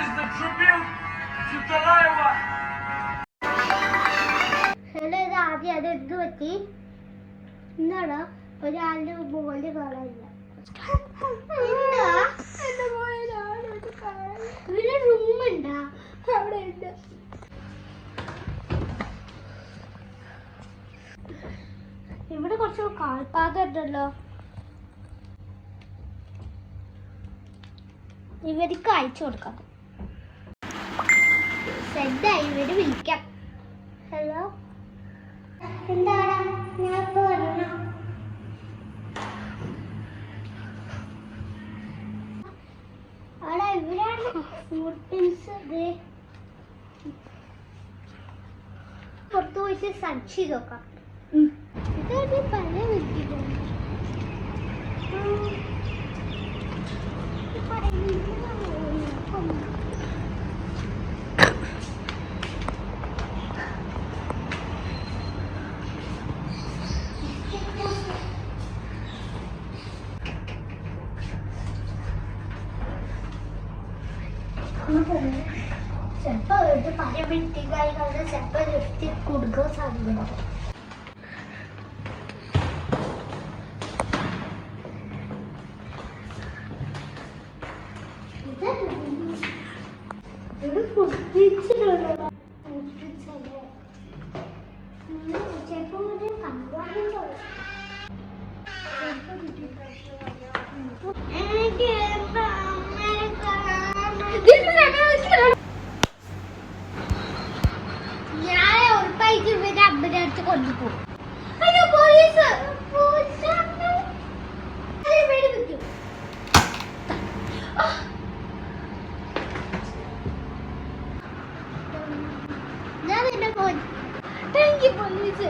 is the tribute to Talaiwa. Hello, ഇത് ആദ്യം അത് എന്ത് പറ്റി? എന്താടാ ഒരാളുടെ മോളിൽ കാണാനില്ല. ഇവിടെ റൂമുണ്ടാ? അവിടെ ഉണ്ട്. ഇവിടെ കുറച്ച് കാൽപാദം ഉണ്ടല്ലോ. ഇവർക്ക് അയച്ചു കൊടുക്കാം. ശ്രദ്ധായി ഇവര് വിളിക്കാം. ഹലോ, എന്താടാ? ഞാൻ ഇപ്പൊ വരണോ? ആടാ, ഇവരാണ് പുറത്തു പോയിട്ട് സെർച്ച് ചെയ്ത് നോക്കാം. ഇതാണ് പല വിളിക്കുന്നത്. ചിലപ്പോ അവരുടെ പല വെട്ടിക്കായി ചിലപ്പോ നിർത്തി കൊടുക്കാൻ സാധ്യതയുണ്ട്. ഞാൻ ഉറപ്പായിട്ട് ഇവരെ അമ്മയുടെ അടുത്ത് കൊണ്ടുപോകും. അയ്യോ, പോലീസ്! ഞാൻ എന്റെ പോലീസ്